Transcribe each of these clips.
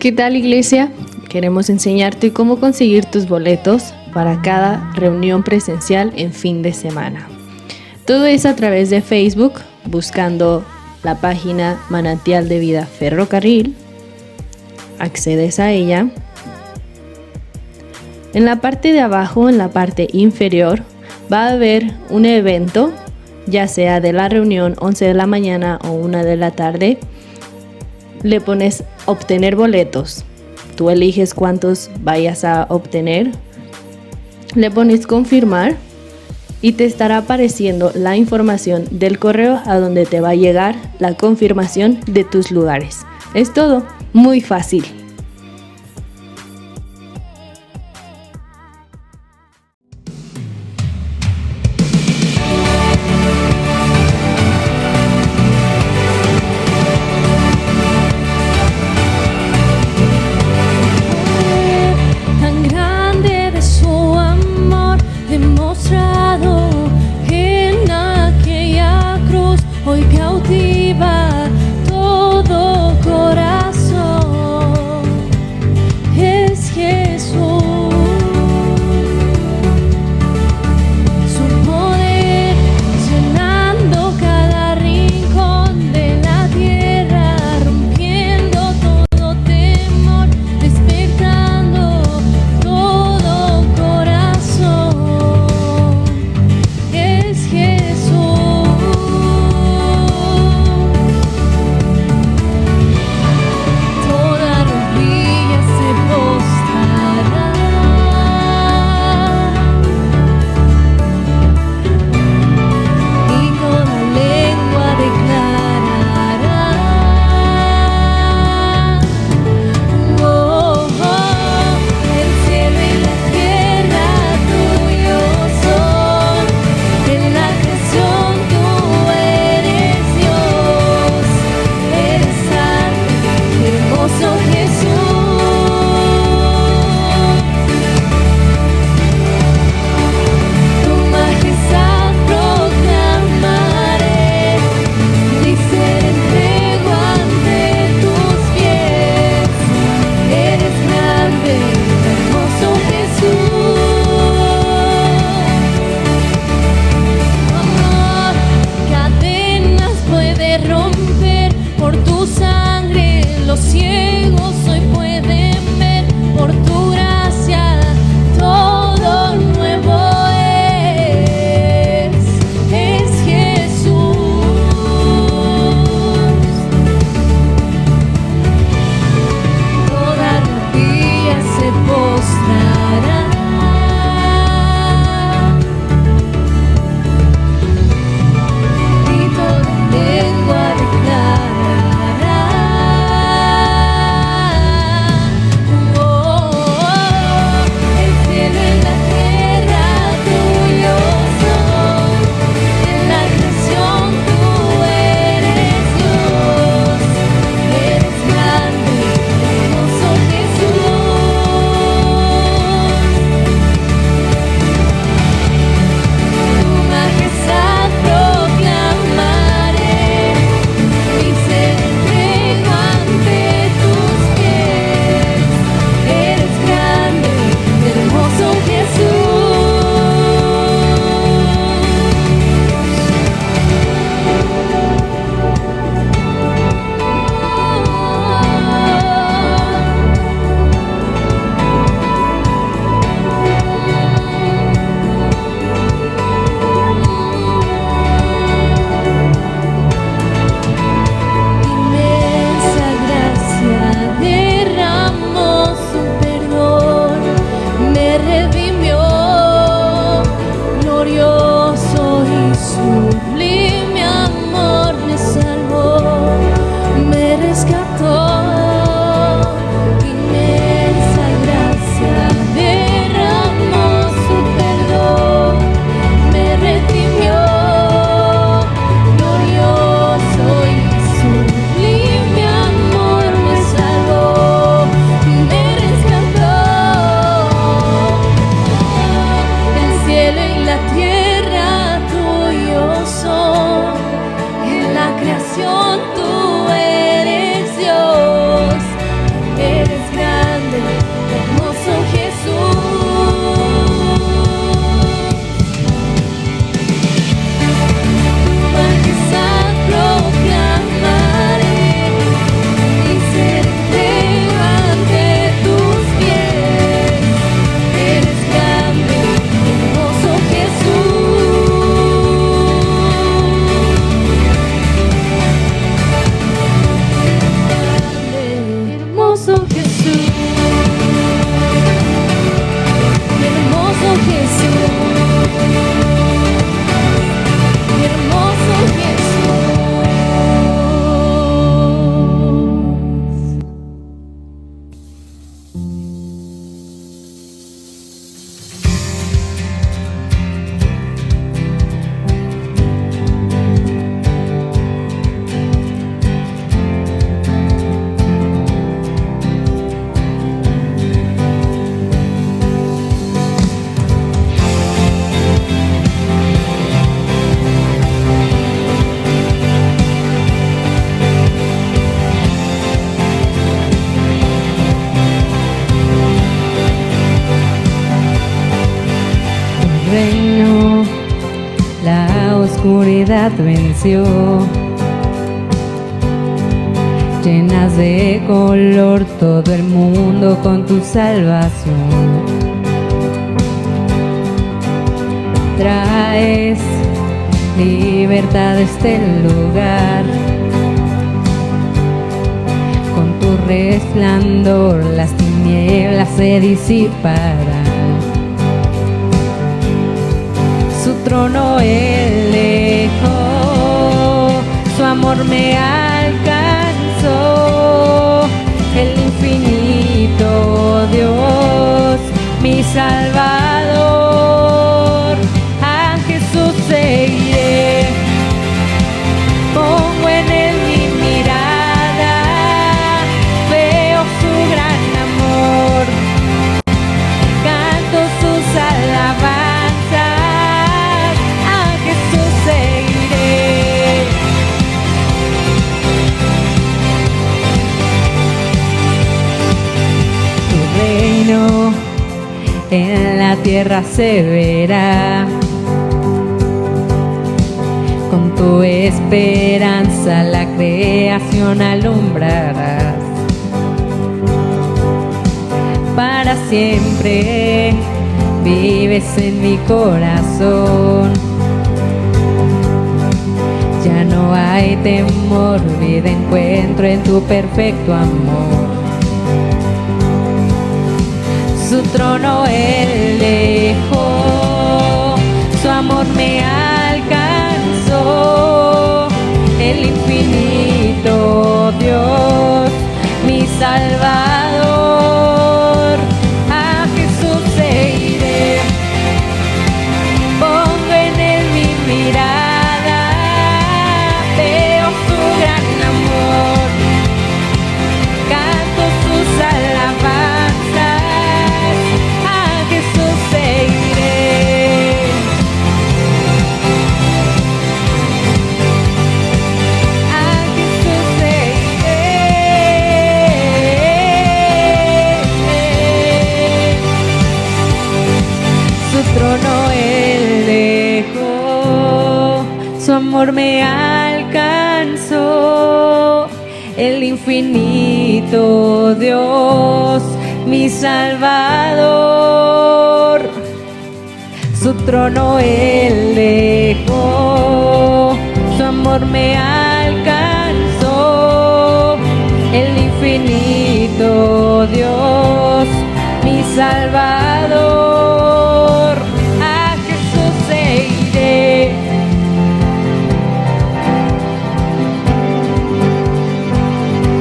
¿Qué tal, iglesia? Queremos enseñarte cómo conseguir tus boletos para cada reunión presencial en fin de semana. Todo es a través de Facebook, buscando la página Manantial de Vida Ferrocarril. Accedes a ella. En la parte de abajo, en la parte inferior, va a haber un evento, ya sea de la reunión 11 de la mañana o 1 de la tarde. Le pones obtener boletos. Tú eliges cuántos vayas a obtener. Le pones confirmar y te estará apareciendo la información del correo a donde te va a llegar la confirmación de tus lugares. Es todo muy fácil. Hoy cautiva todo corazón. reino la oscuridad venció. Llenas de color todo el mundo con tu salvación. Traes libertad a este lugar. Con tu resplandor las tinieblas se disiparán. Su trono él dejó, su amor me alcanzó. El infinito Dios, mi Salvador. A Jesús seguiré, pongo en él mi mirada, veo su gran amor, canto sus alabanzas. A Jesús seguiré. Tu reino en la tierra se verá. Con tu esperanza la creación alumbrarás. Para siempre vives en mi corazón. Ya no hay temor, vida encuentro en tu perfecto amor. Su trono él dejó, su amor me alcanzó. El infinito Dios, mi Salvador. A Jesús seguiré, pongo en él mi mirada, veo su gran amor, canto sus alabanzas. A Jesús seguiré. A Jesús seguiré. Su trono él dejó, su amor me alcanzó. El infinito Dios, mi Salvador. Su trono él dejó, su amor me alcanzó. El infinito Dios, mi Salvador. A Jesús seguiré.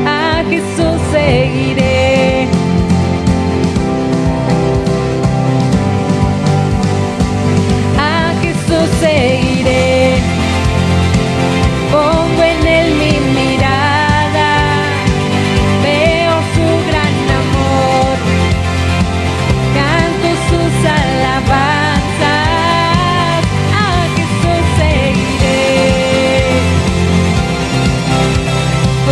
A Jesús seguiré. A Jesús seguiré. Pongo en él mi mirada, veo su gran amor, canto sus alabanzas. A Jesús seguiré. Oh,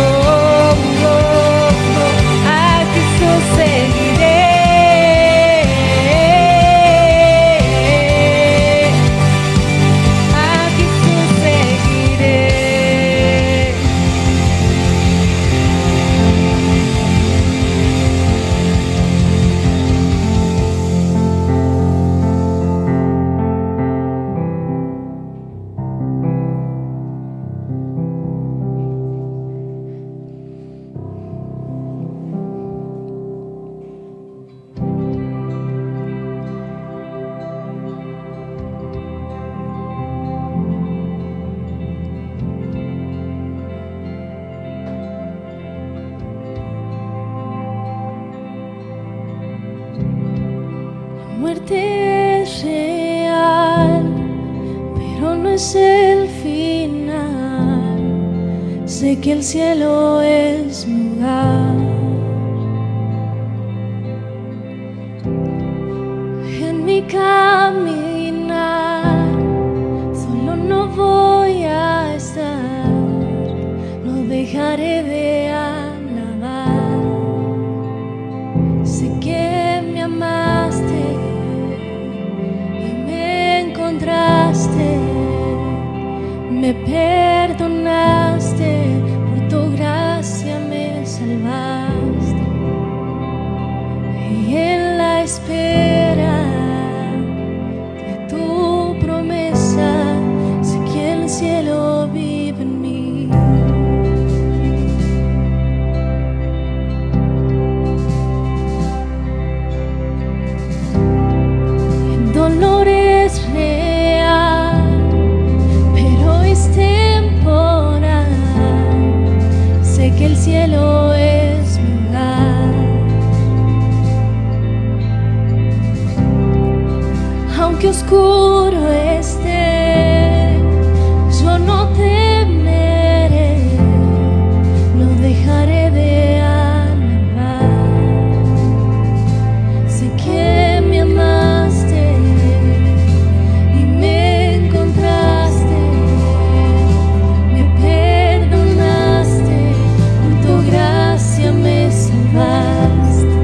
oh, oh, a Jesús seguiré. A Jesús seguiré. Muerte es real, pero no es el final. Sé que el cielo es mi hogar. En mi caminar solo no voy a estar, no dejaré de alabar. Sé que me amaste y me espera de tu promesa, sé que el cielo vive en mí. El dolor es real, pero es temporal. Sé que el cielo es mi hogar. Aunque oscuro esté, yo no temeré, no dejaré de alabar. Sé que me amaste y me encontraste, me perdonaste, por tu gracia me salvaste.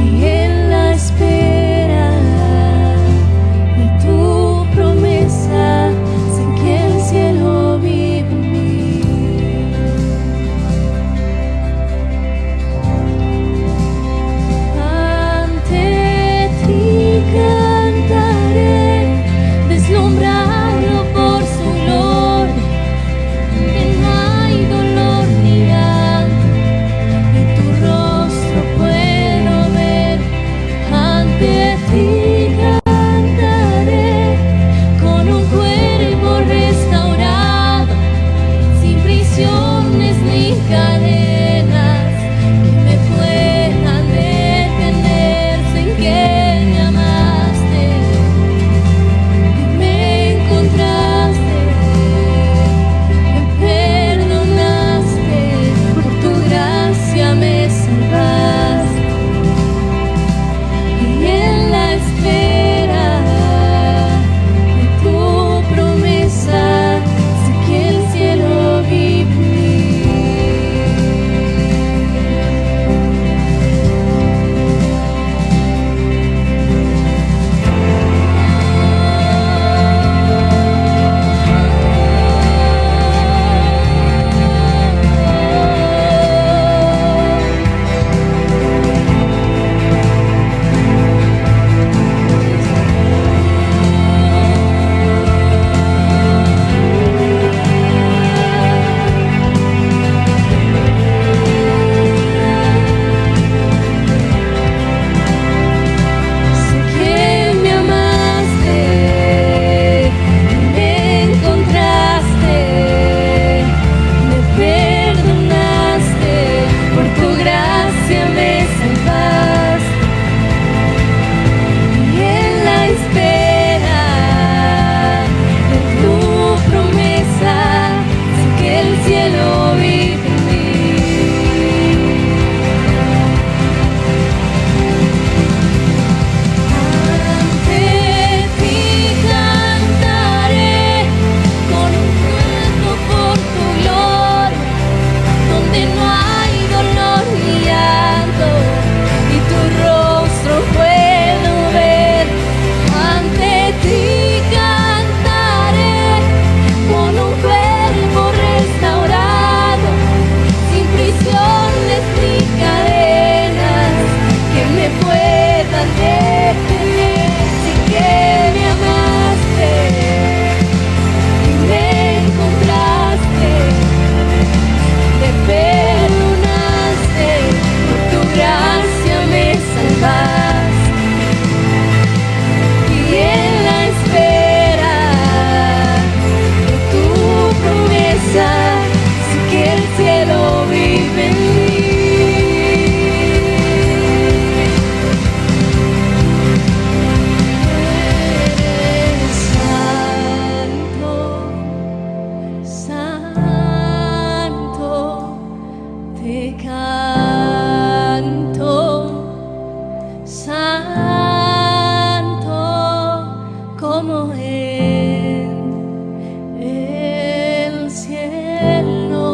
Y en la espera de tu promesa, sé que el cielo vive en mí. Ante ti cantaré, deslumbrado por su gloria, donde no hay dolor ni llanto, y tu rostro puedo ver. Ante ti cantaré, con un cuerpo restaurado, sin prisiones ni cadenas que me puedan detener. Sé que me amaste y me encontraste, me perdonaste, por tu gracia me salvaste. Y en la espera de tu promesa, sé que el cielo vive en mí. Sé que me amaste y me encontraste, me perdonaste, por tu gracia me salvaste. Y en la espera de tu promesa, sé que el cielo vive en mí. Ante ti cantaré, con un canto por tu gloria, donde no hay dolor ni llanto, y tu rostro puedo ver. Ante ti cantaré, con un cuerpo restaurado, sin prisiones ni cadenas que me puedan detener. Sé que me amaste y me encontraste, me perdonaste, por tu gracia me salvaste. Y en la espera de tu promesa, sé que el cielo vive en mí. Eres santo, santo, te canto, santo, como en el cielo,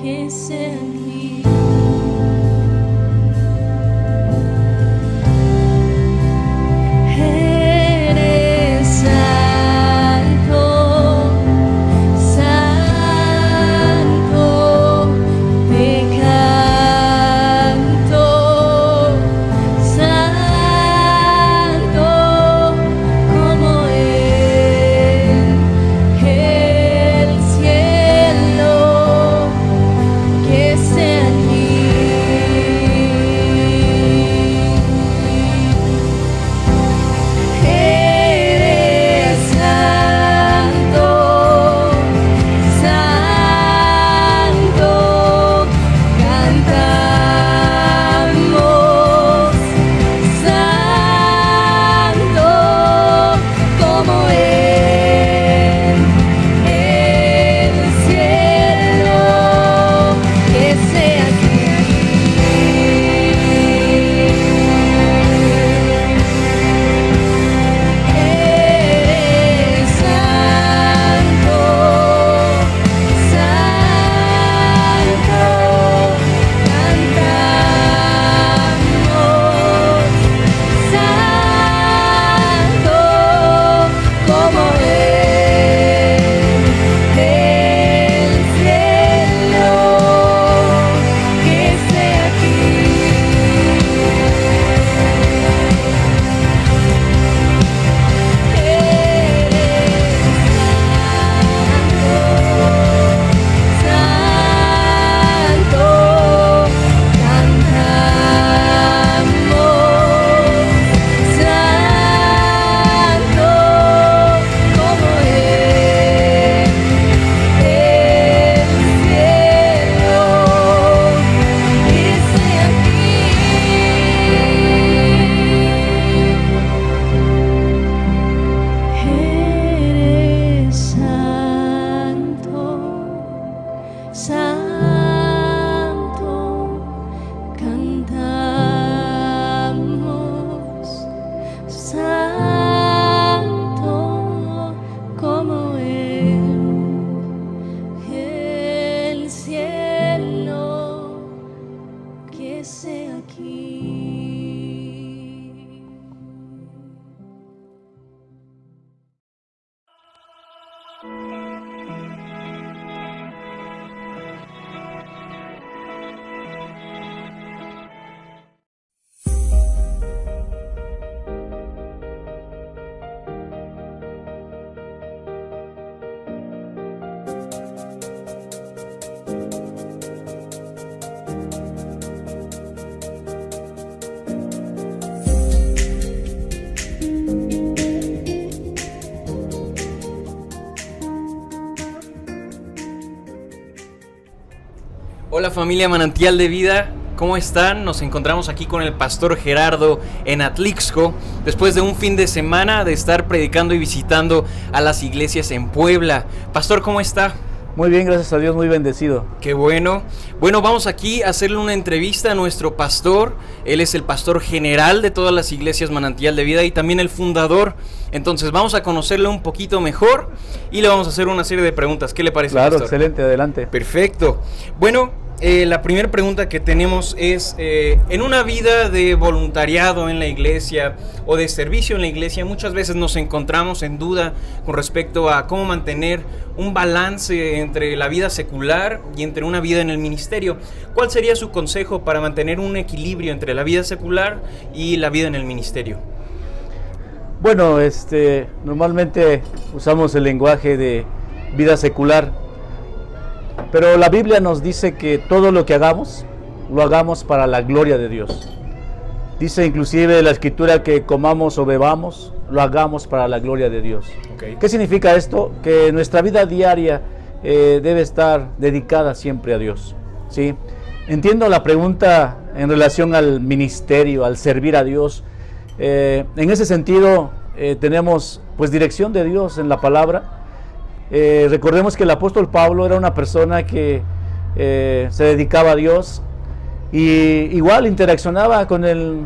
que sea en mí. Eres santo, santo, te canto, Hola familia Manantial de Vida, ¿cómo están? Nos encontramos aquí con el pastor Gerardo en Atlixco, después de un fin de semana de estar predicando y visitando a las iglesias en Puebla. Pastor, ¿cómo está? Muy bien, gracias a Dios, muy bendecido. Qué bueno. Bueno, vamos aquí a hacerle una entrevista a nuestro pastor. Él es el pastor general de todas las iglesias Manantial de Vida y también el fundador. Entonces vamos a conocerle un poquito mejor y le vamos a hacer una serie de preguntas. ¿Qué le parece, Claro, pastor? excelente, adelante. Perfecto. Bueno, la primera pregunta que tenemos es, en una vida de voluntariado en la iglesia o de servicio en la iglesia, muchas veces nos encontramos en duda con respecto a cómo mantener un balance entre la vida secular y entre una vida en el ministerio. ¿Cuál sería su consejo para mantener un equilibrio entre la vida secular y la vida en el ministerio? Bueno, normalmente usamos el lenguaje de vida secular, pero la Biblia nos dice que todo lo que hagamos, lo hagamos para la gloria de Dios. Dice inclusive la Escritura que comamos o bebamos, lo hagamos para la gloria de Dios. Okay. ¿Qué significa esto? Que nuestra vida diaria debe estar dedicada siempre a Dios, ¿sí? Entiendo la pregunta en relación al ministerio, al servir a Dios. En ese sentido, tenemos pues dirección de Dios en la palabra. Recordemos que el apóstol Pablo era una persona que se dedicaba a Dios y igual interaccionaba con el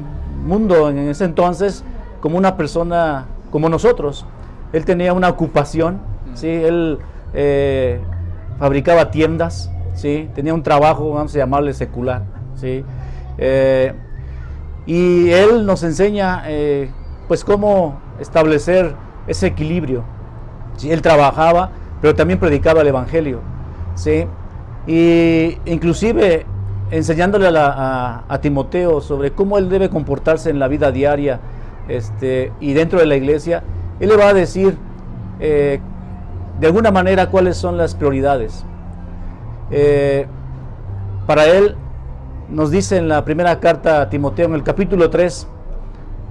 mundo en ese entonces como una persona como nosotros. Él tenía una ocupación, ¿sí? Él fabricaba tiendas, ¿sí? Tenía un trabajo, vamos a llamarle secular, ¿sí? Y él nos enseña pues cómo establecer ese equilibrio. ¿Sí? Él trabajaba, pero también predicaba el evangelio, ¿sí? Y inclusive enseñándole a Timoteo sobre cómo él debe comportarse en la vida diaria y dentro de la iglesia. Él le va a decir de alguna manera cuáles son las prioridades. Para él nos dice en la primera carta a Timoteo, en el capítulo 3,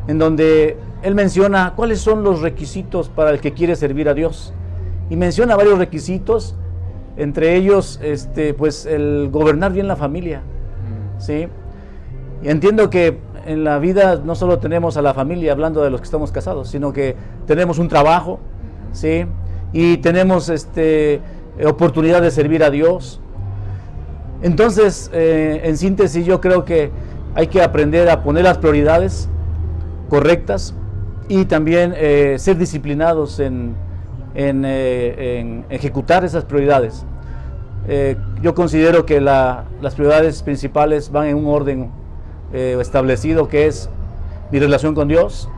en donde él menciona cuáles son los requisitos para el que quiere servir a Dios. Y menciona varios requisitos, entre ellos pues el gobernar bien la familia, ¿sí? Y entiendo que en la vida no solo tenemos a la familia, hablando de los que estamos casados, sino que tenemos un trabajo, ¿sí? Y tenemos oportunidad de servir a Dios. Entonces, en síntesis, yo creo que hay que aprender a poner las prioridades correctas y también ser disciplinados en ejecutar esas prioridades. Yo considero que las prioridades principales van en un orden establecido, que es mi relación con Dios,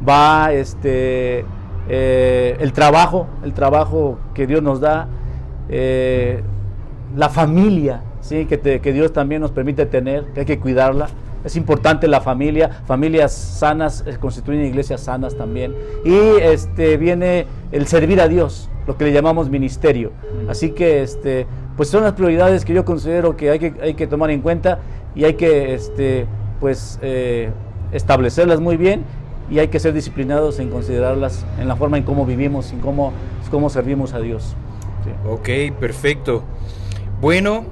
va el trabajo que Dios nos da, la familia, ¿sí? que Dios también nos permite tener, que hay que cuidarla. Es importante la familia, familias sanas constituyen iglesias sanas también. Y viene el servir a Dios, lo que le llamamos ministerio. Así que pues son las prioridades que yo considero que hay que tomar en cuenta y hay que establecerlas muy bien y hay que ser disciplinados en considerarlas en la forma en cómo vivimos, en cómo servimos a Dios. Sí. Ok, perfecto. Bueno,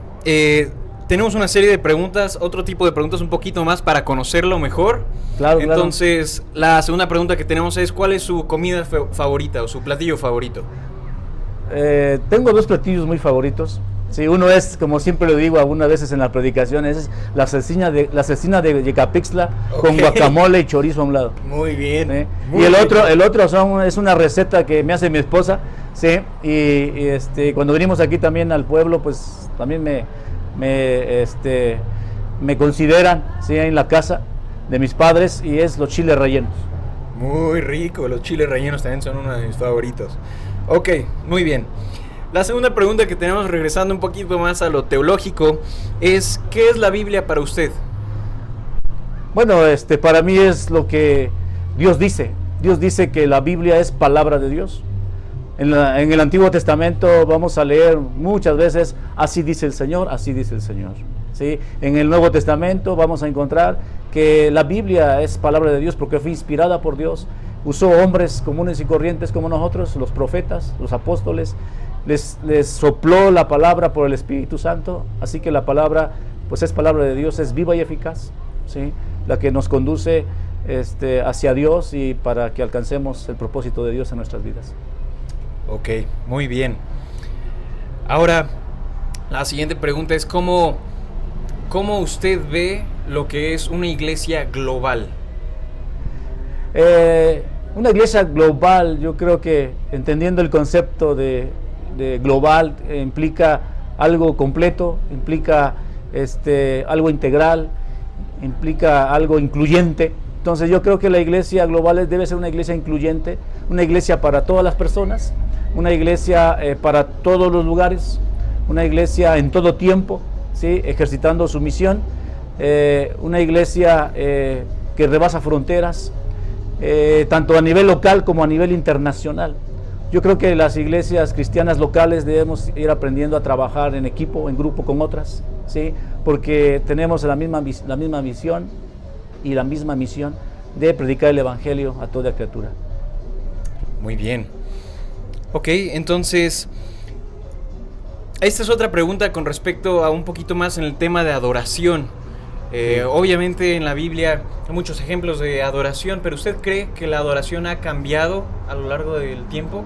tenemos una serie de preguntas, otro tipo de preguntas un poquito más para conocerlo mejor. Claro, entonces, la segunda pregunta que tenemos es, ¿cuál es su comida favorita o su platillo favorito? Tengo dos platillos muy favoritos. Sí, uno es, como siempre lo digo algunas veces en las predicaciones, es la cecina de Yecapixtla, okay, con guacamole y chorizo a un lado. Muy bien. Muy y el otro es una receta que me hace mi esposa, ¿sí? Y cuando venimos aquí también al pueblo, pues también me consideran, ¿sí? En la casa de mis padres, y es los chiles rellenos. Muy rico, los chiles rellenos también son uno de mis favoritos. Ok, muy bien. La segunda pregunta que tenemos, regresando un poquito más a lo teológico, es ¿qué es la Biblia para usted? Bueno, para mí es lo que Dios dice. Dios dice que la Biblia es palabra de Dios. En el Antiguo Testamento vamos a leer muchas veces, así dice el Señor, así dice el Señor, ¿sí? En el Nuevo Testamento vamos a encontrar que la Biblia es palabra de Dios porque fue inspirada por Dios. Usó hombres comunes y corrientes como nosotros, los profetas, los apóstoles, les sopló la palabra por el Espíritu Santo, así que la palabra pues es palabra de Dios, es viva y eficaz, ¿sí? La que nos conduce hacia Dios y para que alcancemos el propósito de Dios en nuestras vidas. Ok, muy bien. Ahora, la siguiente pregunta es ¿cómo usted ve lo que es una iglesia global? Una iglesia global, yo creo que entendiendo el concepto de global, implica algo completo, implica algo integral, implica algo incluyente. Entonces yo creo que la iglesia global debe ser una iglesia incluyente, una iglesia para todas las personas, una iglesia para todos los lugares, una iglesia en todo tiempo, ¿sí? Ejercitando su misión, una iglesia que rebasa fronteras, tanto a nivel local como a nivel internacional. Yo creo que las iglesias cristianas locales debemos ir aprendiendo a trabajar en equipo, en grupo con otras, ¿sí? Porque tenemos la misma visión y la misma misión de predicar el evangelio a toda criatura. Muy bien. Ok, entonces, esta es otra pregunta con respecto a un poquito más en el tema de adoración. Obviamente en la Biblia hay muchos ejemplos de adoración, pero ¿usted cree que la adoración ha cambiado a lo largo del tiempo?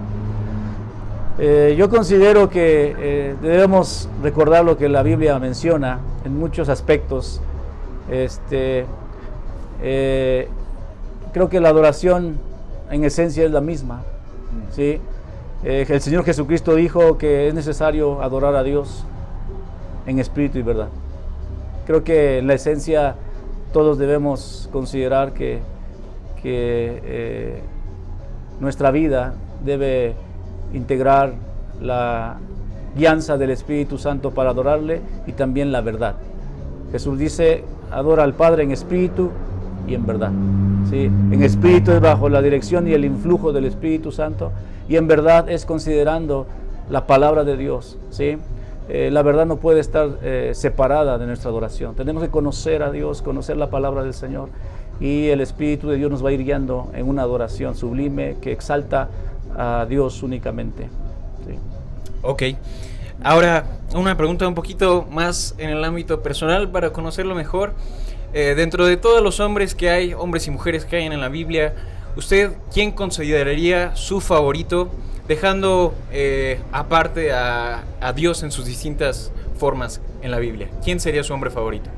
Yo considero que debemos recordar lo que la Biblia menciona en muchos aspectos. Creo que la adoración en esencia es la misma, ¿sí? El Señor Jesucristo dijo que es necesario adorar a Dios en espíritu y verdad. Creo que en la esencia todos debemos considerar que nuestra vida debe integrar la guianza del Espíritu Santo para adorarle y también la verdad. Jesús dice, adora al Padre en espíritu y en verdad, ¿sí? En espíritu es bajo la dirección y el influjo del Espíritu Santo, y en verdad es considerando la palabra de Dios, ¿sí? La verdad no puede estar separada de nuestra adoración. Tenemos que conocer a Dios, conocer la palabra del Señor, y el Espíritu de Dios nos va a ir guiando en una adoración sublime que exalta a Dios únicamente, ¿sí? Ok. Ahora, una pregunta un poquito más en el ámbito personal para conocerlo mejor. Dentro de todos los hombres que hay, hombres y mujeres que hay en la Biblia, ¿usted quién consideraría su favorito, dejando aparte a Dios en sus distintas formas en la Biblia? ¿Quién sería su hombre favorito?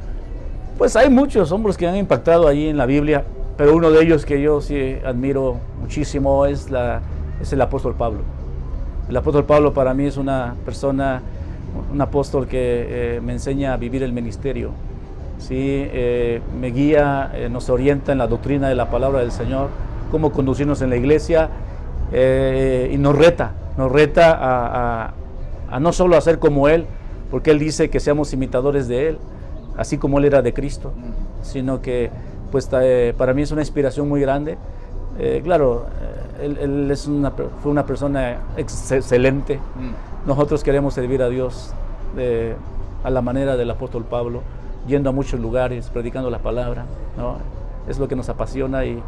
Pues hay muchos hombres que han impactado allí en la Biblia, pero uno de ellos que yo sí admiro muchísimo es el apóstol Pablo. El apóstol Pablo para mí es una persona, un apóstol que me enseña a vivir el ministerio, ¿sí? Me guía, nos orienta en la doctrina de la palabra del Señor, cómo conducirnos en la iglesia, y nos reta a no solo hacer como Él, porque Él dice que seamos imitadores de Él, así como Él era de Cristo, sino que pues para mí es una inspiración muy grande. Claro, él fue una persona excelente. Nosotros queremos servir a Dios a la manera del apóstol Pablo, yendo a muchos lugares, predicando la palabra, ¿no? Es lo que nos apasiona y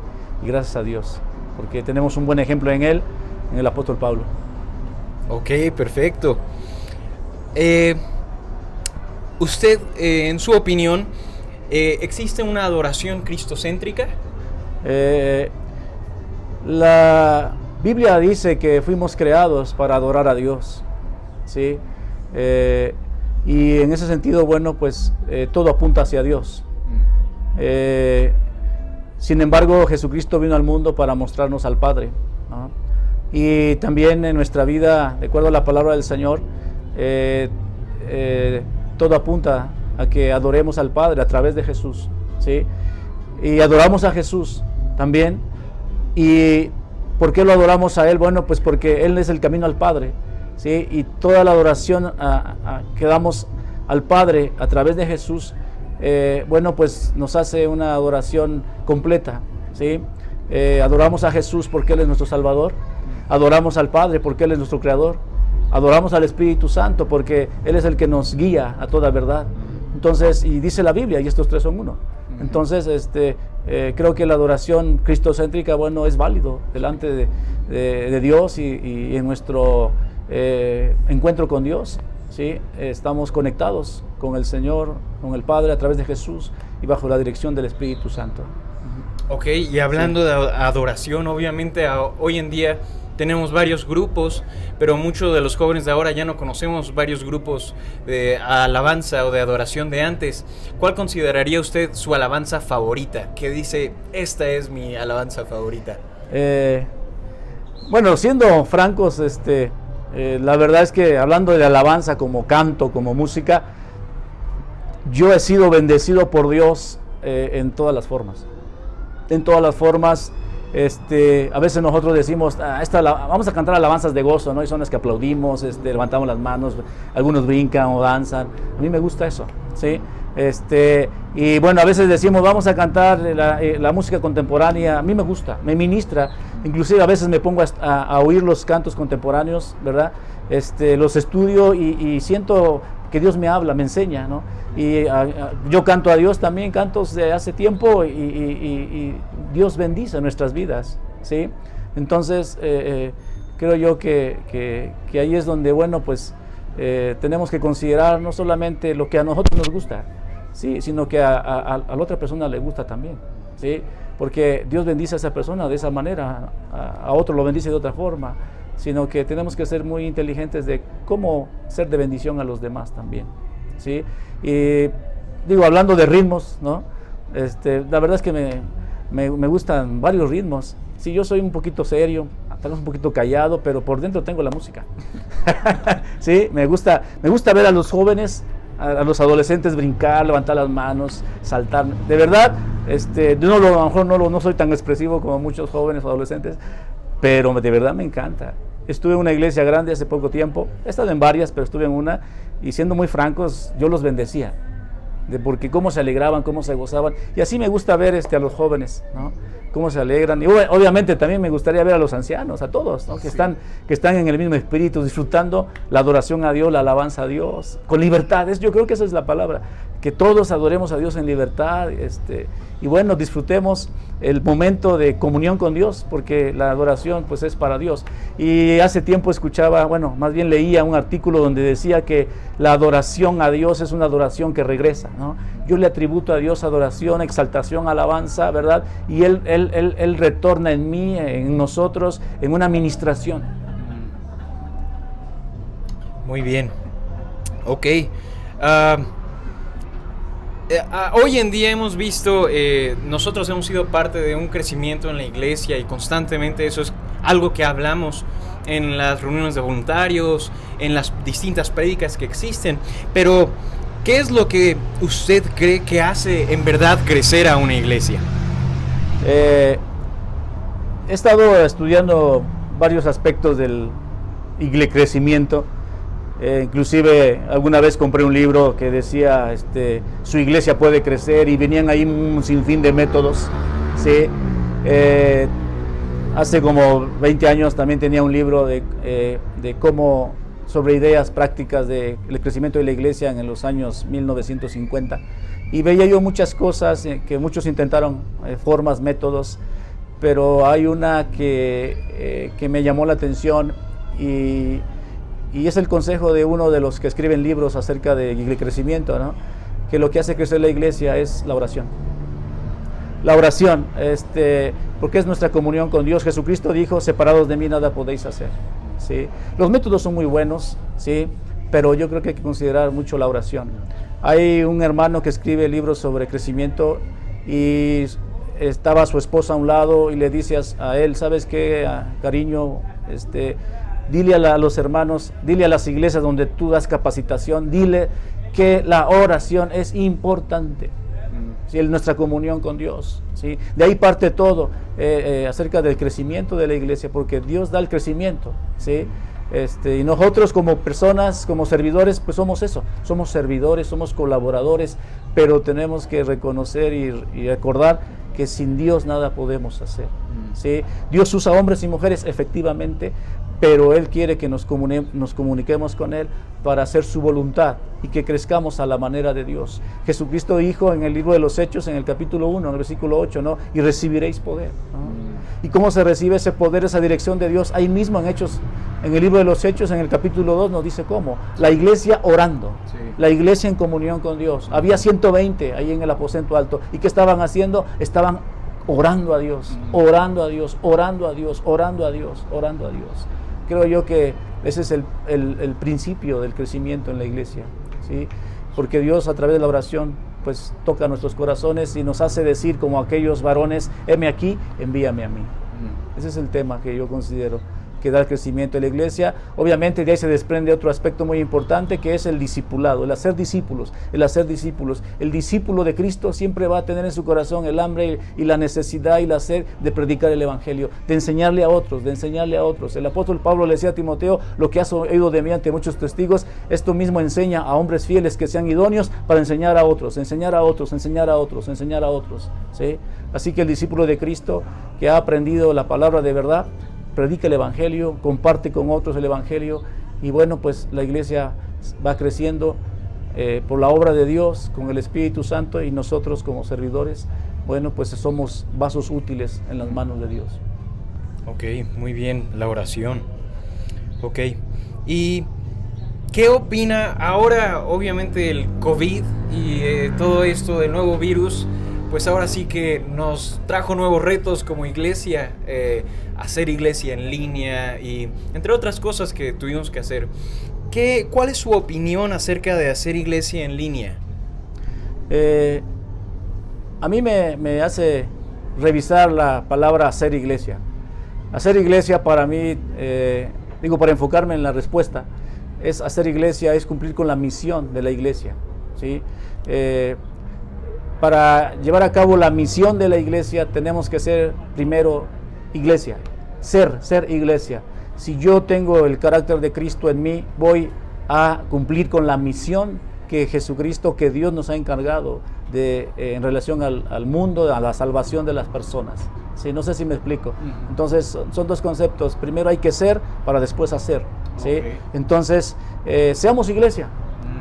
gracias a Dios, porque tenemos un buen ejemplo en él, en el apóstol Pablo. Ok, perfecto. Usted, en su opinión, ¿existe una adoración cristocéntrica? La Biblia dice que fuimos creados para adorar a Dios, ¿sí? Y en ese sentido, bueno, pues todo apunta hacia Dios. Sin embargo, Jesucristo vino al mundo para mostrarnos al Padre, ¿no? Y también en nuestra vida, de acuerdo a la palabra del Señor, todo apunta a que adoremos al Padre a través de Jesús, ¿sí? Y adoramos a Jesús también. ¿Y por qué lo adoramos a Él? Bueno, pues porque Él es el camino al Padre, ¿sí? Y toda la adoración que damos al Padre a través de Jesús, bueno, pues nos hace una adoración completa, ¿sí? Adoramos a Jesús porque Él es nuestro Salvador, adoramos al Padre porque Él es nuestro Creador, adoramos al Espíritu Santo porque Él es el que nos guía a toda verdad. Entonces, y dice la Biblia, y estos tres son uno. Entonces, creo que la adoración cristocéntrica, bueno, es válido delante de Dios y en nuestro encuentro con Dios, ¿sí? Estamos conectados con el Señor, con el Padre a través de Jesús y bajo la dirección del Espíritu Santo. Ok, y hablando de adoración, obviamente hoy en día tenemos varios grupos, pero muchos de los jóvenes de ahora ya no conocemos varios grupos de alabanza o de adoración de antes. ¿Cuál consideraría usted su alabanza favorita? ¿Qué dice, esta es mi alabanza favorita? Bueno, siendo francos, la verdad es que hablando de alabanza como canto, como música, yo he sido bendecido por Dios en todas las formas. En todas las formas. A veces nosotros decimos, vamos a cantar alabanzas de gozo, ¿no? Y son las que aplaudimos, levantamos las manos, algunos brincan o danzan. A mí me gusta eso, ¿sí? Y bueno, a veces decimos, vamos a cantar la música contemporánea. A mí me gusta, me ministra. Inclusive a veces me pongo a oír los cantos contemporáneos, ¿verdad? Los estudio y siento que Dios me habla, me enseña, ¿no? Y yo canto a Dios también, cantos de hace tiempo y Dios bendice nuestras vidas, ¿sí? Entonces, creo yo que ahí es donde, bueno, pues tenemos que considerar no solamente lo que a nosotros nos gusta, ¿sí? Sino que a la otra persona le gusta también, ¿sí? Porque Dios bendice a esa persona de esa manera, a otro lo bendice de otra forma, sino que tenemos que ser muy inteligentes de cómo ser de bendición a los demás también, ¿sí? Y digo, hablando de ritmos, ¿no? La verdad es que me gustan varios ritmos. Sí, yo soy un poquito serio, tal vez un poquito callado, pero por dentro tengo la música. Sí, me gusta ver a los jóvenes, a los adolescentes brincar, levantar las manos, saltar. De verdad, yo a lo mejor no soy tan expresivo como muchos jóvenes o adolescentes, pero de verdad me encanta. Estuve en una iglesia grande hace poco tiempo, he estado en varias, pero estuve en una, y siendo muy francos, yo los bendecía, porque cómo se alegraban, cómo se gozaban, y así me gusta ver a los jóvenes, ¿no? Cómo se alegran, y obviamente también me gustaría ver a los ancianos, a todos, ¿no? Que están en el mismo espíritu, disfrutando la adoración a Dios, la alabanza a Dios, con libertad. Yo creo que esa es la palabra, que todos adoremos a Dios en libertad, y bueno, disfrutemos el momento de comunión con Dios, porque la adoración pues es para Dios. Y hace tiempo escuchaba, bueno, más bien leía un artículo donde decía que la adoración a Dios es una adoración que regresa, ¿no? Yo le atributo a Dios adoración, exaltación, alabanza, ¿verdad? Y Él retorna en mí, en nosotros, en una ministración. Muy bien. Ok. Hoy en día hemos visto, nosotros hemos sido parte de un crecimiento en la iglesia y constantemente eso es algo que hablamos en las reuniones de voluntarios, en las distintas prédicas que existen, pero ¿qué es lo que usted cree que hace en verdad crecer a una iglesia? He estado estudiando varios aspectos del crecimiento. Inclusive alguna vez compré un libro que decía su iglesia puede crecer, y venían ahí un sinfín de métodos, ¿sí? Hace como 20 años también tenía un libro de cómo, sobre ideas prácticas del crecimiento de la iglesia en los años 1950, y veía yo muchas cosas que muchos intentaron, formas, métodos, pero hay una que me llamó la atención, y es el consejo de uno de los que escriben libros acerca de crecimiento, ¿no? Que lo que hace crecer la iglesia es la oración. La oración, porque es nuestra comunión con Dios. Jesucristo dijo, separados de mí nada podéis hacer, ¿sí? Los métodos son muy buenos, ¿sí? Pero yo creo que hay que considerar mucho la oración. Hay un hermano que escribe libros sobre crecimiento y estaba su esposa a un lado y le dice a él, ¿sabes qué, cariño? Dile a los hermanos, dile a las iglesias donde tú das capacitación, dile que la oración es importante, ¿sí? Nuestra comunión con Dios, ¿sí? De ahí parte todo acerca del crecimiento de la iglesia, porque Dios da el crecimiento, ¿sí? Y nosotros como personas, como servidores, pues somos eso, somos servidores, somos colaboradores, pero tenemos que reconocer y recordar que sin Dios nada podemos hacer, ¿sí? Dios usa hombres y mujeres efectivamente, pero Él quiere que nos comuniquemos con Él para hacer su voluntad y que crezcamos a la manera de Dios. Jesucristo dijo en el libro de los Hechos, en el capítulo 1, en el versículo 8, ¿no? Y recibiréis poder, ¿no? ¿Y cómo se recibe ese poder, esa dirección de Dios? Ahí mismo en Hechos En el libro de los Hechos, en el capítulo 2, nos dice cómo. La iglesia orando, Sí. la iglesia en comunión con Dios. Había 120 ahí en el aposento alto. ¿Y qué estaban haciendo? Estaban orando a Dios, orando a Dios, orando a Dios, orando a Dios, orando a Dios. Creo yo que ese es el principio del crecimiento en la iglesia, ¿sí? Porque Dios, a través de la oración, pues toca nuestros corazones y nos hace decir como aquellos varones: heme aquí, envíame a mí. Ese es el tema que yo considero que da el crecimiento de la iglesia. Obviamente de ahí se desprende otro aspecto muy importante, que es el discipulado, el hacer discípulos, el hacer discípulos. El discípulo de Cristo siempre va a tener en su corazón el hambre y la necesidad y la sed de predicar el evangelio, de enseñarle a otros, de enseñarle a otros. El apóstol Pablo le decía a Timoteo: lo que has oído de mí ante muchos testigos, esto mismo enseña a hombres fieles que sean idóneos para enseñar a otros, enseñar a otros, enseñar a otros, enseñar a otros, ¿sí? Así que el discípulo de Cristo que ha aprendido la palabra de verdad, predica el evangelio, comparte con otros el evangelio, y bueno, pues la iglesia va creciendo por la obra de Dios, con el Espíritu Santo, y nosotros como servidores, bueno, pues somos vasos útiles en las manos de Dios. Ok, muy bien, la oración. Ok, ¿y qué opina ahora? Obviamente el COVID y todo esto del nuevo virus, pues ahora sí que nos trajo nuevos retos como iglesia, hacer iglesia en línea y entre otras cosas que tuvimos que hacer. ¿Cuál es su opinión acerca de hacer iglesia en línea? A mí me hace revisar la palabra hacer iglesia. Hacer iglesia para mí, para enfocarme en la respuesta, es hacer iglesia, es cumplir con la misión de la iglesia, ¿sí? Para llevar a cabo la misión de la iglesia tenemos que ser primero iglesia, ser iglesia. Si yo tengo el carácter de Cristo en mí, voy a cumplir con la misión que Jesucristo, que Dios nos ha encargado en relación al mundo, a la salvación de las personas. ¿Sí? No sé si me explico. Entonces son dos conceptos: primero hay que ser para después hacer, ¿sí? Okay. Entonces seamos iglesia.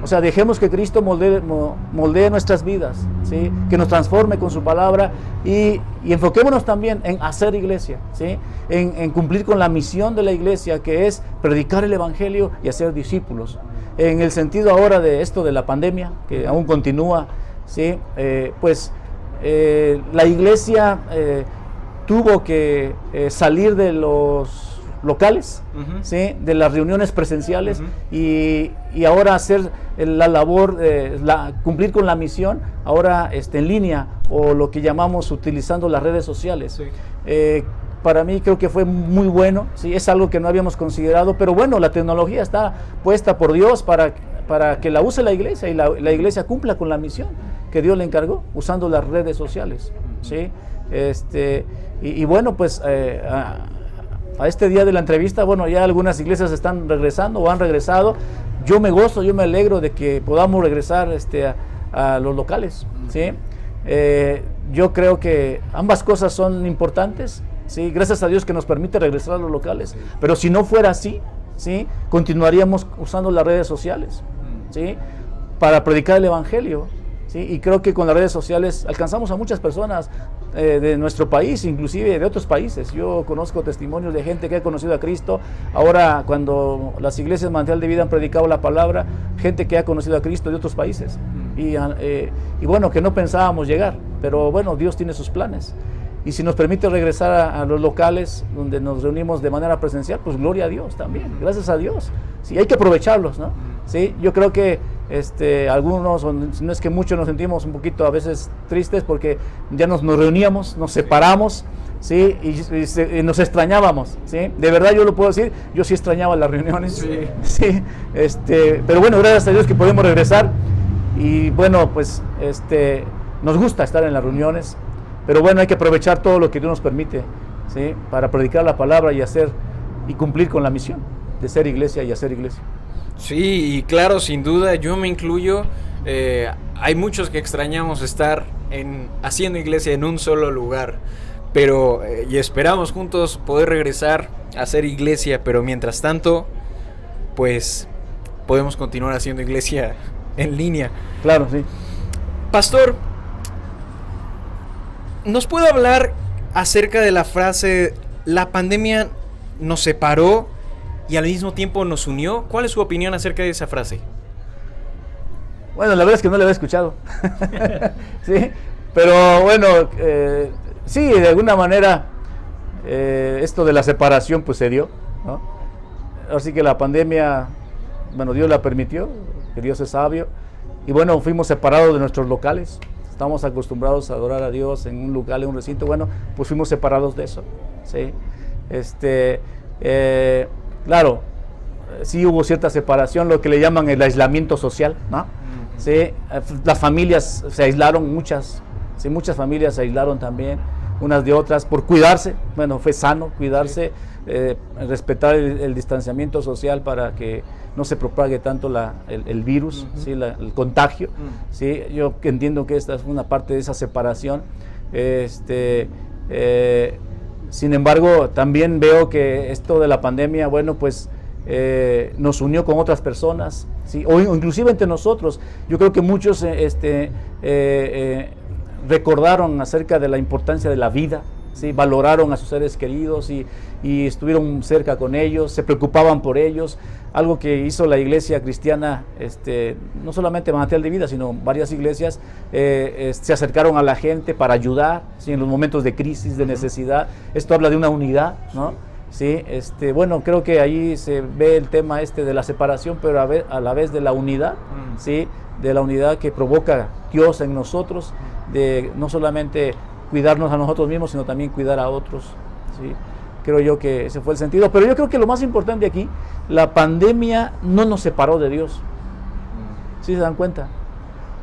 O sea, dejemos que Cristo moldee nuestras vidas, ¿sí? Que nos transforme con su palabra, y enfoquémonos también en hacer iglesia, ¿sí? En cumplir con la misión de la iglesia, que es predicar el evangelio y hacer discípulos. En el sentido ahora de esto de la pandemia, que aún continúa, ¿sí? La iglesia tuvo que salir de los locales, ¿sí? De las reuniones presenciales, y ahora hacer la labor, cumplir con la misión ahora en línea, o lo que llamamos utilizando las redes sociales. Sí. Para mí creo que fue muy bueno, ¿sí? Es algo que no habíamos considerado, pero bueno, la tecnología está puesta por Dios para que la use la iglesia, y la iglesia cumpla con la misión que Dios le encargó, usando las redes sociales, ¿sí? Y bueno, pues a este día de la entrevista, bueno, ya algunas iglesias están regresando o han regresado. Yo me gozo, yo me alegro de que podamos regresar a los locales, ¿sí? Yo creo que ambas cosas son importantes, ¿sí? Gracias a Dios que nos permite regresar a los locales, pero si no fuera así, ¿sí? Continuaríamos usando las redes sociales, ¿sí? Para predicar el evangelio, ¿sí? Y creo que con las redes sociales alcanzamos a muchas personas de nuestro país, inclusive de otros países. Yo conozco testimonios de gente que ha conocido a Cristo. Ahora, cuando las iglesias Manantial de Vida han predicado la palabra, gente que ha conocido a Cristo de otros países, y bueno, que no pensábamos llegar, pero bueno, Dios tiene sus planes, y si nos permite regresar a los locales donde nos reunimos de manera presencial, pues gloria a Dios también, gracias a Dios. Sí, hay que aprovecharlos, ¿no? Sí, yo creo que algunos, si no es que muchos, nos sentimos un poquito a veces tristes porque ya nos reuníamos, nos separamos, ¿sí? Y nos extrañábamos, ¿sí? De verdad yo lo puedo decir, yo sí extrañaba las reuniones, sí. Sí, pero bueno, gracias a Dios que podemos regresar, y bueno, pues nos gusta estar en las reuniones, pero bueno, hay que aprovechar todo lo que Dios nos permite, ¿sí? Para predicar la palabra y cumplir con la misión de ser iglesia y hacer iglesia. Sí, y claro, sin duda, yo me incluyo. Hay muchos que extrañamos estar haciendo iglesia en un solo lugar, pero y esperamos juntos poder regresar a hacer iglesia, pero mientras tanto, pues podemos continuar haciendo iglesia en línea. Claro, sí. Pastor, ¿nos puede hablar acerca de la frase "la pandemia nos separó"? y al mismo tiempo nos unió. ¿Cuál es su opinión acerca de esa frase? Bueno, la verdad es que no la había escuchado. Sí, pero bueno, sí, de alguna manera esto de la separación pues se dio, ¿no? Así que la pandemia, bueno, Dios la permitió, que Dios es sabio, y bueno, fuimos separados de nuestros locales. Estamos acostumbrados a adorar a Dios en un local, en un recinto, bueno, pues fuimos separados de eso, ¿sí? Claro, sí hubo cierta separación, lo que le llaman el aislamiento social, ¿no? Sí, las familias se aislaron, muchas familias se aislaron también, unas de otras, por cuidarse. Bueno, fue sano cuidarse, respetar el distanciamiento social para que no se propague tanto el virus, ¿sí? El contagio. ¿Sí? Yo entiendo que esta es una parte de esa separación. Sin embargo, también veo que esto de la pandemia, bueno, pues nos unió con otras personas, ¿sí? O inclusive entre nosotros. Yo creo que muchos recordaron acerca de la importancia de la vida, ¿sí? Valoraron a sus seres queridos y estuvieron cerca con ellos, se preocupaban por ellos, algo que hizo la iglesia cristiana, no solamente Manantial de Vida, sino varias iglesias se acercaron a la gente para ayudar, ¿sí? En los momentos de crisis, de necesidad. Esto habla de una unidad, ¿no? Sí, bueno, creo que ahí se ve el tema de la separación, pero a la vez de la unidad, ¿sí? De la unidad que provoca Dios en nosotros, de no solamente cuidarnos a nosotros mismos, sino también cuidar a otros, ¿sí? Creo yo que ese fue el sentido, pero yo creo que lo más importante aquí, la pandemia no nos separó de Dios, ¿sí se dan cuenta?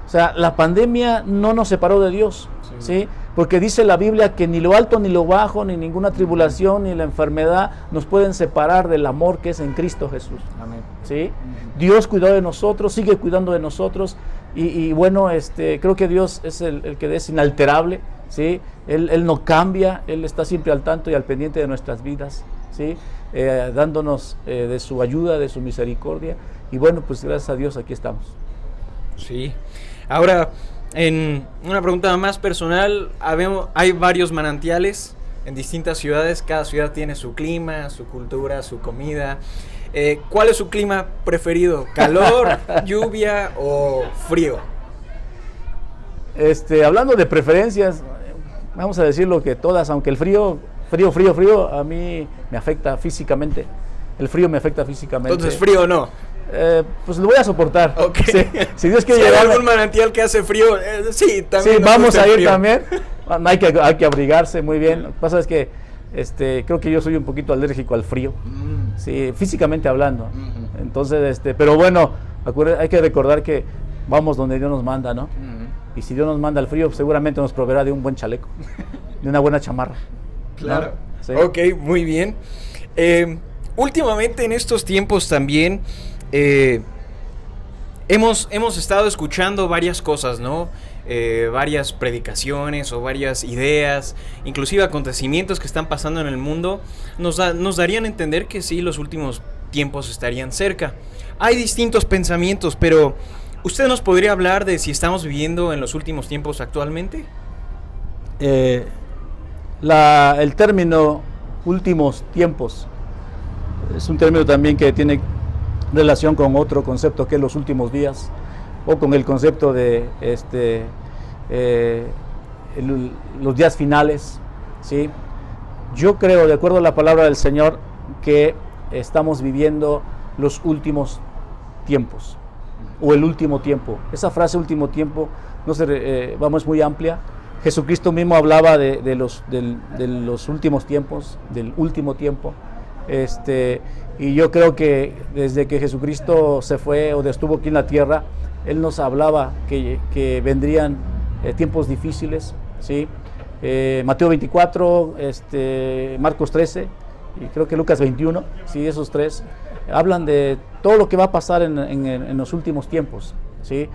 O sea, la pandemia no nos separó de Dios, ¿sí? Porque dice la Biblia que ni lo alto, ni lo bajo, ni ninguna tribulación, ni la enfermedad nos pueden separar del amor que es en Cristo Jesús. Amén. ¿Sí? Dios cuidó de nosotros, sigue cuidando de nosotros, y bueno, creo que Dios es el que es inalterable, ¿sí? Él no cambia, Él está siempre al tanto y al pendiente de nuestras vidas, ¿sí? Dándonos de su ayuda, de su misericordia, y bueno, pues gracias a Dios aquí estamos. Sí. Ahora, en una pregunta más personal, hay varios manantiales en distintas ciudades, cada ciudad tiene su clima, su cultura, su comida. ¿Cuál es su clima preferido? ¿Calor, lluvia o frío? Hablando de preferencias, vamos a decirlo que todas, aunque el frío, a mí me afecta físicamente. El frío me afecta físicamente. Entonces, ¿frío o no? Pues lo voy a soportar. Okay. Sí, si Dios quiere si hay llevarme, algún manantial que hace frío, sí, también. Sí, vamos a ir frío. También. Hay que abrigarse muy bien. Lo que pasa es que creo que yo soy un poquito alérgico al frío, sí, físicamente hablando. Entonces, pero bueno, hay que recordar que vamos donde Dios nos manda, ¿no? Y si Dios nos manda el frío, seguramente nos proveerá de un buen chaleco, de una buena chamarra. Claro. ¿No? Sí. Ok, muy bien. Últimamente en estos tiempos también hemos estado escuchando varias cosas, ¿no? Varias predicaciones o varias ideas, inclusive acontecimientos que están pasando en el mundo, nos darían a entender que sí, los últimos tiempos estarían cerca. Hay distintos pensamientos, pero ¿usted nos podría hablar de si estamos viviendo en los últimos tiempos actualmente? El término últimos tiempos es un término también que tiene relación con otro concepto que es los últimos días, o con el concepto de los días finales, ¿sí? Yo creo, de acuerdo a la palabra del Señor, que estamos viviendo los últimos tiempos, o el último tiempo. Esa frase último tiempo es muy amplia. Jesucristo mismo hablaba de los últimos tiempos, del último tiempo. Y yo creo que desde que Jesucristo se fue o estuvo aquí en la tierra, Él nos hablaba que vendrían tiempos difíciles, ¿sí? Mateo 24, Marcos 13 y creo que Lucas 21, ¿sí? Esos tres hablan de todo lo que va a pasar en los últimos tiempos, ¿sí?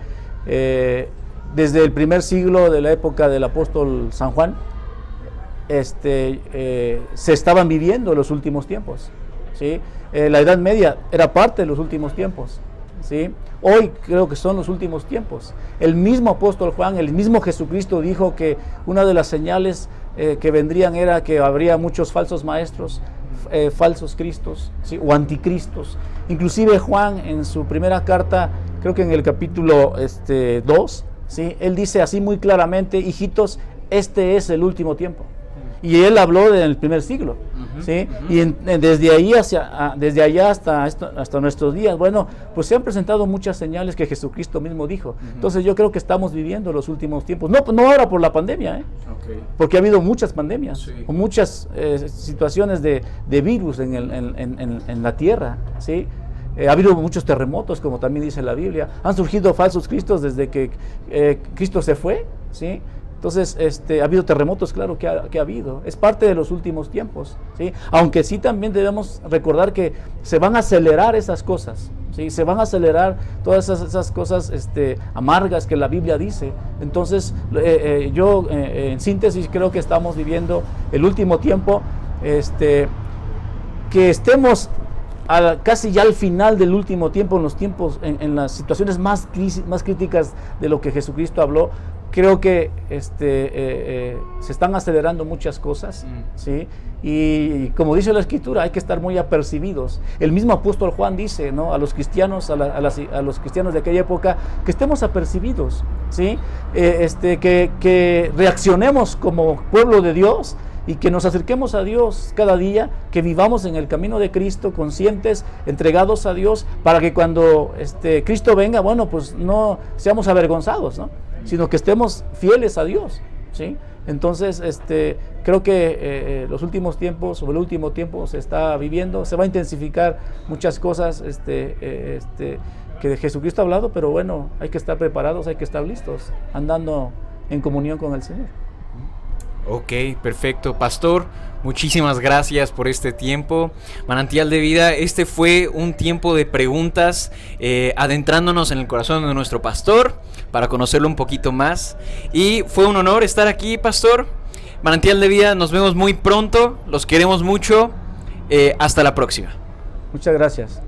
Desde el primer siglo de la época del apóstol San Juan, se estaban viviendo los últimos tiempos, ¿sí? La Edad Media era parte de los últimos tiempos, ¿sí? Hoy creo que son los últimos tiempos. El mismo apóstol Juan, el mismo Jesucristo dijo que una de las señales que vendrían era que habría muchos falsos maestros, falsos cristos, ¿sí? O anticristos. Inclusive Juan en su primera carta, creo que en el capítulo 2, ¿sí? Él dice así muy claramente: hijitos, este es el último tiempo. Y él habló del primer siglo, ¿sí? Y desde allá hasta nuestros días, bueno, pues se han presentado muchas señales que Jesucristo mismo dijo. Entonces yo creo que estamos viviendo los últimos tiempos, no ahora por la pandemia, porque ha habido muchas pandemias, o muchas situaciones de virus en la tierra, ¿sí? Ha habido muchos terremotos, como también dice la Biblia. Han surgido falsos cristos desde que Cristo se fue, ¿sí? Entonces, ha habido terremotos, claro que ha habido. Es parte de los últimos tiempos, ¿sí? Aunque sí también debemos recordar que se van a acelerar esas cosas, ¿sí? Se van a acelerar todas esas cosas amargas que la Biblia dice. Entonces, yo en síntesis creo que estamos viviendo el último tiempo, que estemos casi ya al final del último tiempo, en las situaciones más críticas de lo que Jesucristo habló. Creo que se están acelerando muchas cosas, ¿sí? Y como dice la Escritura, hay que estar muy apercibidos. El mismo apóstol Juan dice, ¿no?, a los cristianos, a los cristianos de aquella época, que estemos apercibidos, ¿sí? Que reaccionemos como pueblo de Dios y que nos acerquemos a Dios cada día, que vivamos en el camino de Cristo, conscientes, entregados a Dios, para que cuando Cristo venga, bueno, pues no seamos avergonzados, ¿no?, sino que estemos fieles a Dios, ¿sí? Entonces, creo que los últimos tiempos, o el último tiempo se está viviendo, se va a intensificar muchas cosas que Jesucristo ha hablado, pero bueno, hay que estar preparados, hay que estar listos, andando en comunión con el Señor. Ok, perfecto. Pastor, muchísimas gracias por este tiempo. Manantial de Vida, este fue un tiempo de preguntas, adentrándonos en el corazón de nuestro pastor, para conocerlo un poquito más. Y fue un honor estar aquí, pastor. Manantial de Vida, nos vemos muy pronto, los queremos mucho. Hasta la próxima. Muchas gracias.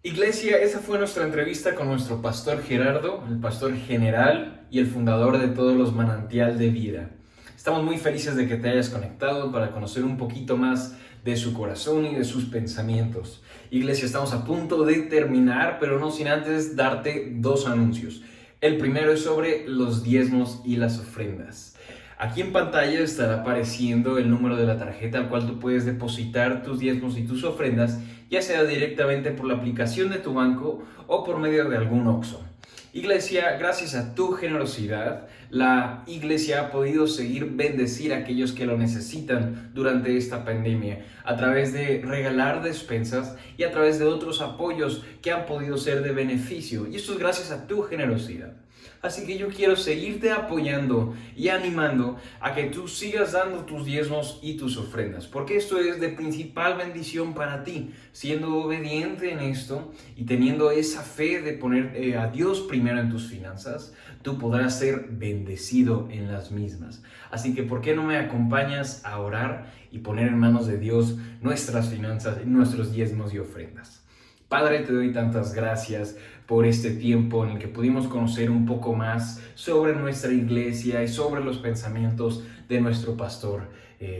Iglesia, esa fue nuestra entrevista con nuestro pastor Gerardo, el pastor general y el fundador de todos los Manantial de Vida. Estamos muy felices de que te hayas conectado para conocer un poquito más de su corazón y de sus pensamientos. Iglesia, estamos a punto de terminar, pero no sin antes darte dos anuncios. El primero es sobre los diezmos y las ofrendas. Aquí en pantalla estará apareciendo el número de la tarjeta al cual tú puedes depositar tus diezmos y tus ofrendas, ya sea directamente por la aplicación de tu banco o por medio de algún OXXO. Iglesia, gracias a tu generosidad, la iglesia ha podido seguir bendecir a aquellos que lo necesitan durante esta pandemia, a través de regalar despensas y a través de otros apoyos que han podido ser de beneficio. Y esto es gracias a tu generosidad. Así que yo quiero seguirte apoyando y animando a que tú sigas dando tus diezmos y tus ofrendas, porque esto es de principal bendición para ti. Siendo obediente en esto y teniendo esa fe de poner a Dios primero en tus finanzas, tú podrás ser bendecido en las mismas. Así que ¿por qué no me acompañas a orar y poner en manos de Dios nuestras finanzas, nuestros diezmos y ofrendas? Padre, te doy tantas gracias por este tiempo en el que pudimos conocer un poco más sobre nuestra iglesia y sobre los pensamientos de nuestro pastor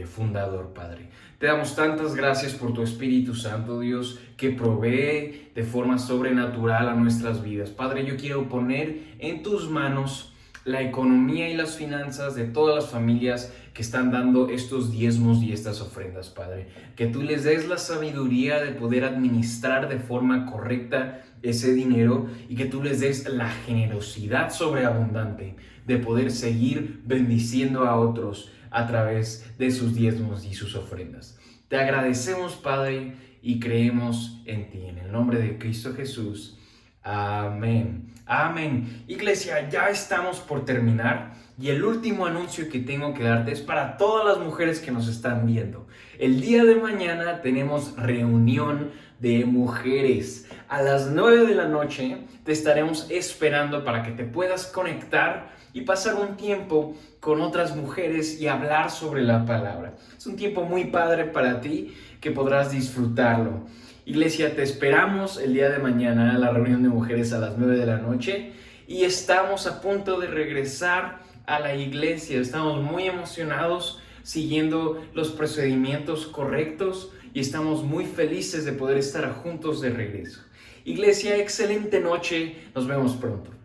fundador, Padre. Te damos tantas gracias por tu Espíritu Santo, Dios, que provee de forma sobrenatural a nuestras vidas. Padre, yo quiero poner en tus manos la economía y las finanzas de todas las familias que están dando estos diezmos y estas ofrendas, Padre. Que tú les des la sabiduría de poder administrar de forma correcta ese dinero y que tú les des la generosidad sobreabundante de poder seguir bendiciendo a otros a través de sus diezmos y sus ofrendas. Te agradecemos, Padre, y creemos en ti. En el nombre de Cristo Jesús. Amén. Amén. Iglesia, ya estamos por terminar y el último anuncio que tengo que darte es para todas las mujeres que nos están viendo. El día de mañana tenemos reunión de mujeres. A las 9 de la noche te estaremos esperando para que te puedas conectar y pasar un tiempo con otras mujeres y hablar sobre la palabra. Es un tiempo muy padre para ti que podrás disfrutarlo. Iglesia, te esperamos el día de mañana a la reunión de mujeres a las 9 de la noche y estamos a punto de regresar a la iglesia. Estamos muy emocionados siguiendo los procedimientos correctos y estamos muy felices de poder estar juntos de regreso. Iglesia, excelente noche. Nos vemos pronto.